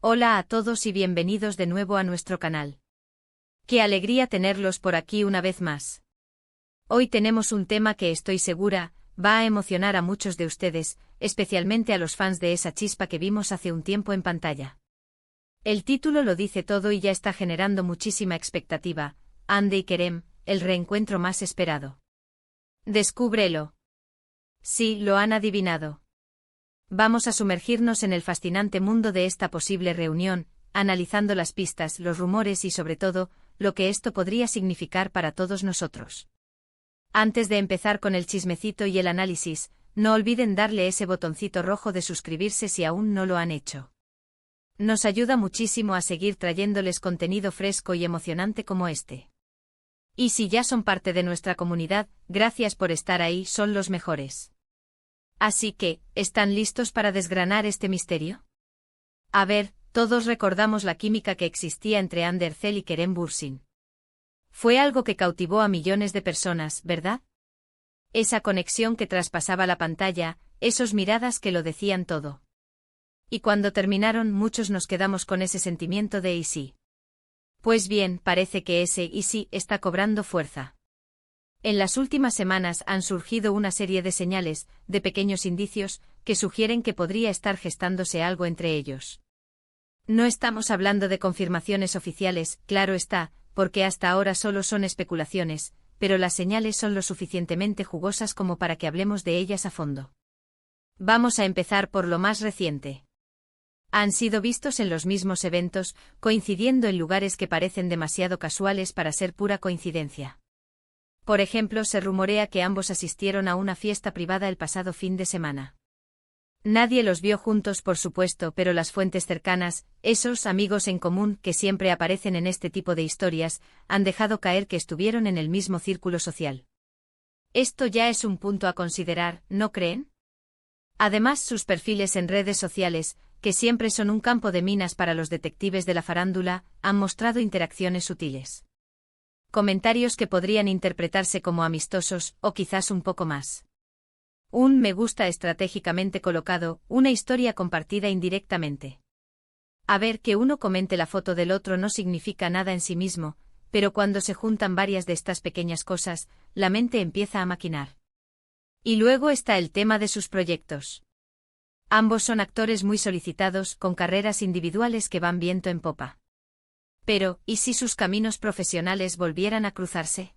Hola a todos y bienvenidos de nuevo a nuestro canal. Qué alegría tenerlos por aquí una vez más. Hoy tenemos un tema que estoy segura va a emocionar a muchos de ustedes, especialmente a los fans de esa chispa que vimos hace un tiempo en pantalla. El título lo dice todo y ya está generando muchísima expectativa. Hande y Kerem, el reencuentro más esperado. Descúbrelo. Sí, lo han adivinado. Vamos a sumergirnos en el fascinante mundo de esta posible reunión, analizando las pistas, los rumores y sobre todo, lo que esto podría significar para todos nosotros. Antes de empezar con el chismecito y el análisis, no olviden darle ese botoncito rojo de suscribirse si aún no lo han hecho. Nos ayuda muchísimo a seguir trayéndoles contenido fresco y emocionante como este. Y si ya son parte de nuestra comunidad, gracias por estar ahí, son los mejores. Así que, ¿están listos para desgranar este misterio? A ver, todos recordamos la química que existía entre Hande Erçel y Kerem Bürsin. Fue algo que cautivó a millones de personas, ¿verdad? Esa conexión que traspasaba la pantalla, esos miradas que lo decían todo. Y cuando terminaron, muchos nos quedamos con ese sentimiento de ¿y sí? Pues bien, parece que ese ¿y sí? Está cobrando fuerza. En las últimas semanas han surgido una serie de señales, de pequeños indicios, que sugieren que podría estar gestándose algo entre ellos. No estamos hablando de confirmaciones oficiales, claro está, porque hasta ahora solo son especulaciones, pero las señales son lo suficientemente jugosas como para que hablemos de ellas a fondo. Vamos a empezar por lo más reciente. Han sido vistos en los mismos eventos, coincidiendo en lugares que parecen demasiado casuales para ser pura coincidencia. Por ejemplo, se rumorea que ambos asistieron a una fiesta privada el pasado fin de semana. Nadie los vio juntos, por supuesto, pero las fuentes cercanas, esos amigos en común que siempre aparecen en este tipo de historias, han dejado caer que estuvieron en el mismo círculo social. Esto ya es un punto a considerar, ¿no creen? Además, sus perfiles en redes sociales, que siempre son un campo de minas para los detectives de la farándula, han mostrado interacciones sutiles. Comentarios que podrían interpretarse como amistosos, o quizás un poco más. Un me gusta estratégicamente colocado, una historia compartida indirectamente. A ver, que uno comente la foto del otro no significa nada en sí mismo, pero cuando se juntan varias de estas pequeñas cosas, la mente empieza a maquinar. Y luego está el tema de sus proyectos. Ambos son actores muy solicitados, con carreras individuales que van viento en popa. Pero, ¿y si sus caminos profesionales volvieran a cruzarse?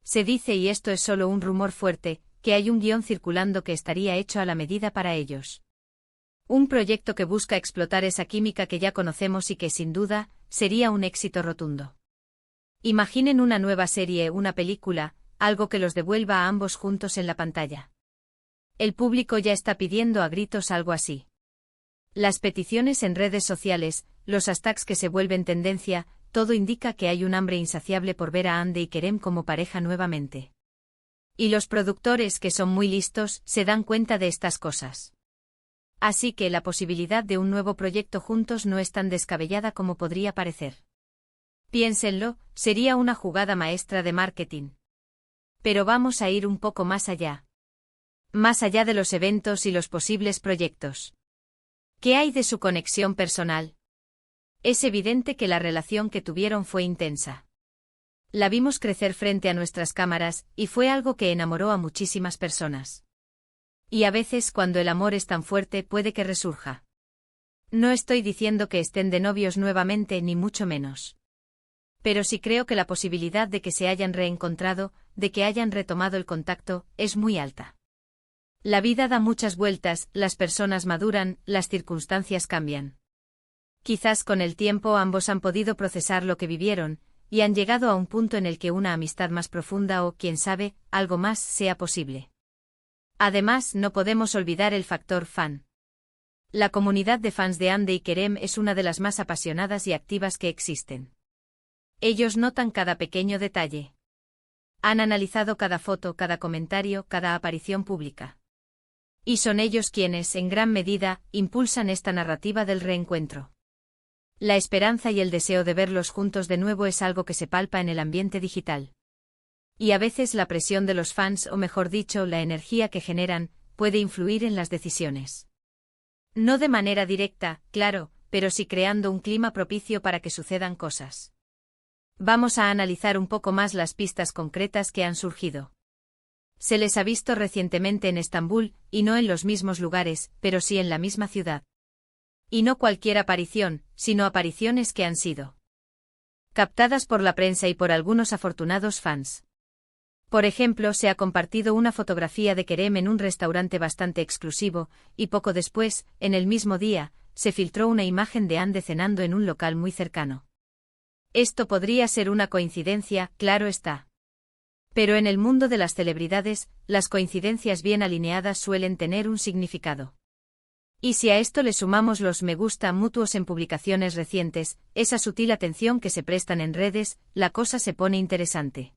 Se dice, y esto es solo un rumor fuerte, que hay un guión circulando que estaría hecho a la medida para ellos. Un proyecto que busca explotar esa química que ya conocemos y que, sin duda, sería un éxito rotundo. Imaginen una nueva serie, una película, algo que los devuelva a ambos juntos en la pantalla. El público ya está pidiendo a gritos algo así. Las peticiones en redes sociales, los hashtags que se vuelven tendencia, todo indica que hay un hambre insaciable por ver a Hande y Kerem como pareja nuevamente. Y los productores, que son muy listos, se dan cuenta de estas cosas. Así que la posibilidad de un nuevo proyecto juntos no es tan descabellada como podría parecer. Piénsenlo, sería una jugada maestra de marketing. Pero vamos a ir un poco más allá. Más allá de los eventos y los posibles proyectos. ¿Qué hay de su conexión personal? Es evidente que la relación que tuvieron fue intensa. La vimos crecer frente a nuestras cámaras, y fue algo que enamoró a muchísimas personas. Y a veces cuando el amor es tan fuerte puede que resurja. No estoy diciendo que estén de novios nuevamente ni mucho menos. Pero sí creo que la posibilidad de que se hayan reencontrado, de que hayan retomado el contacto, es muy alta. La vida da muchas vueltas, las personas maduran, las circunstancias cambian. Quizás con el tiempo ambos han podido procesar lo que vivieron, y han llegado a un punto en el que una amistad más profunda o, quién sabe, algo más sea posible. Además, no podemos olvidar el factor fan. La comunidad de fans de Hande y Kerem es una de las más apasionadas y activas que existen. Ellos notan cada pequeño detalle. Han analizado cada foto, cada comentario, cada aparición pública. Y son ellos quienes, en gran medida, impulsan esta narrativa del reencuentro. La esperanza y el deseo de verlos juntos de nuevo es algo que se palpa en el ambiente digital. Y a veces la presión de los fans, o mejor dicho, la energía que generan, puede influir en las decisiones. No de manera directa, claro, pero sí creando un clima propicio para que sucedan cosas. Vamos a analizar un poco más las pistas concretas que han surgido. Se les ha visto recientemente en Estambul, y no en los mismos lugares, pero sí en la misma ciudad. Y no cualquier aparición, sino apariciones que han sido captadas por la prensa y por algunos afortunados fans. Por ejemplo, se ha compartido una fotografía de Kerem en un restaurante bastante exclusivo, y poco después, en el mismo día, se filtró una imagen de Hande cenando en un local muy cercano. Esto podría ser una coincidencia, claro está. Pero en el mundo de las celebridades, las coincidencias bien alineadas suelen tener un significado. Y si a esto le sumamos los me gusta mutuos en publicaciones recientes, esa sutil atención que se prestan en redes, la cosa se pone interesante.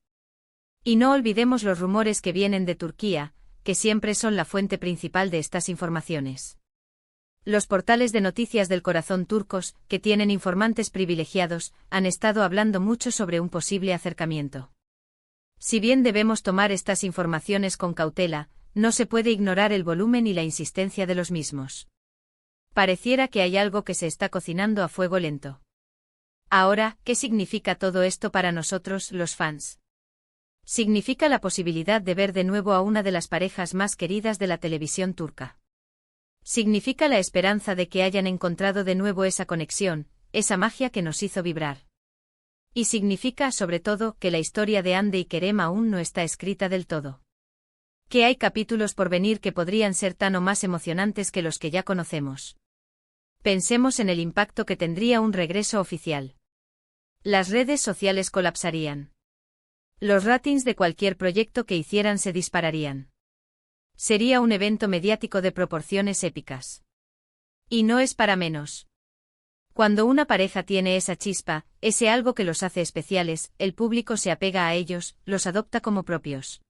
Y no olvidemos los rumores que vienen de Turquía, que siempre son la fuente principal de estas informaciones. Los portales de noticias del corazón turcos, que tienen informantes privilegiados, han estado hablando mucho sobre un posible acercamiento. Si bien debemos tomar estas informaciones con cautela, no se puede ignorar el volumen y la insistencia de los mismos. Pareciera que hay algo que se está cocinando a fuego lento. Ahora, ¿qué significa todo esto para nosotros, los fans? Significa la posibilidad de ver de nuevo a una de las parejas más queridas de la televisión turca. Significa la esperanza de que hayan encontrado de nuevo esa conexión, esa magia que nos hizo vibrar. Y significa, sobre todo, que la historia de Hande y Kerem aún no está escrita del todo. Que hay capítulos por venir que podrían ser tan o más emocionantes que los que ya conocemos. Pensemos en el impacto que tendría un regreso oficial. Las redes sociales colapsarían. Los ratings de cualquier proyecto que hicieran se dispararían. Sería un evento mediático de proporciones épicas. Y no es para menos. Cuando una pareja tiene esa chispa, ese algo que los hace especiales, el público se apega a ellos, los adopta como propios.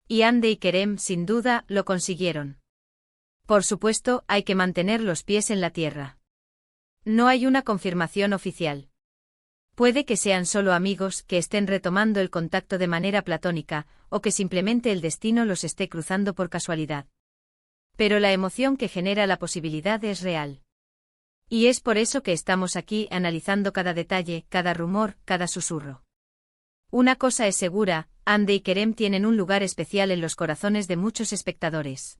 Y Hande y Kerem, sin duda, lo consiguieron. Por supuesto, hay que mantener los pies en la tierra. No hay una confirmación oficial. Puede que sean solo amigos, que estén retomando el contacto de manera platónica, o que simplemente el destino los esté cruzando por casualidad. Pero la emoción que genera la posibilidad es real. Y es por eso que estamos aquí analizando cada detalle, cada rumor, cada susurro. Una cosa es segura, Hande y Kerem tienen un lugar especial en los corazones de muchos espectadores.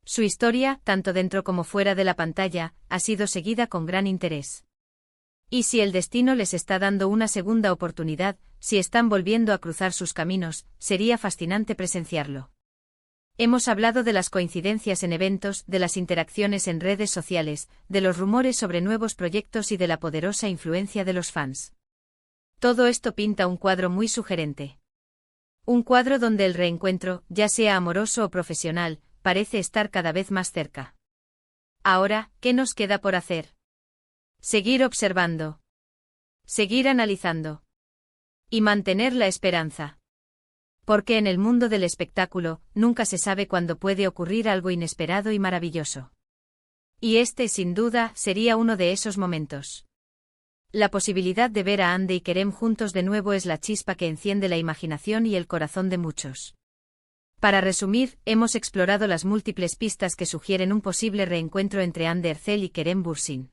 Su historia, tanto dentro como fuera de la pantalla, ha sido seguida con gran interés. Y si el destino les está dando una segunda oportunidad, si están volviendo a cruzar sus caminos, sería fascinante presenciarlo. Hemos hablado de las coincidencias en eventos, de las interacciones en redes sociales, de los rumores sobre nuevos proyectos y de la poderosa influencia de los fans. Todo esto pinta un cuadro muy sugerente. Un cuadro donde el reencuentro, ya sea amoroso o profesional, parece estar cada vez más cerca. Ahora, ¿qué nos queda por hacer? Seguir observando. Seguir analizando. Y mantener la esperanza. Porque en el mundo del espectáculo, nunca se sabe cuándo puede ocurrir algo inesperado y maravilloso. Y este, sin duda, sería uno de esos momentos. La posibilidad de ver a Hande y Kerem juntos de nuevo es la chispa que enciende la imaginación y el corazón de muchos. Para resumir, hemos explorado las múltiples pistas que sugieren un posible reencuentro entre Hande Erçel y Kerem Bürsin.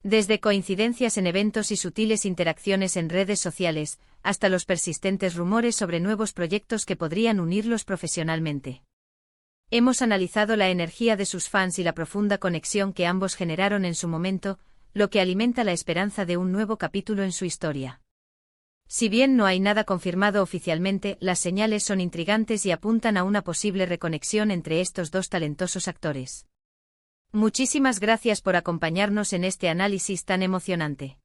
Desde coincidencias en eventos y sutiles interacciones en redes sociales, hasta los persistentes rumores sobre nuevos proyectos que podrían unirlos profesionalmente. Hemos analizado la energía de sus fans y la profunda conexión que ambos generaron en su momento, lo que alimenta la esperanza de un nuevo capítulo en su historia. Si bien no hay nada confirmado oficialmente, las señales son intrigantes y apuntan a una posible reconexión entre estos dos talentosos actores. Muchísimas gracias por acompañarnos en este análisis tan emocionante.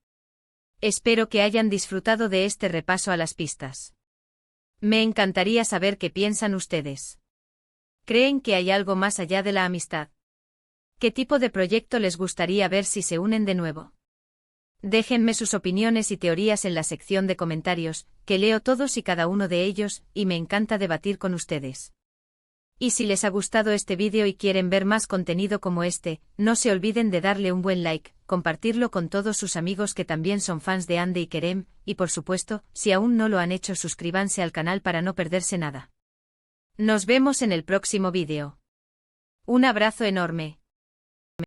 Espero que hayan disfrutado de este repaso a las pistas. Me encantaría saber qué piensan ustedes. ¿Creen que hay algo más allá de la amistad? ¿Qué tipo de proyecto les gustaría ver si se unen de nuevo? Déjenme sus opiniones y teorías en la sección de comentarios, que leo todos y cada uno de ellos, y me encanta debatir con ustedes. Y si les ha gustado este vídeo y quieren ver más contenido como este, no se olviden de darle un buen like, compartirlo con todos sus amigos que también son fans de Hande y Kerem, y por supuesto, si aún no lo han hecho, suscríbanse al canal para no perderse nada. Nos vemos en el próximo vídeo. Un abrazo enorme.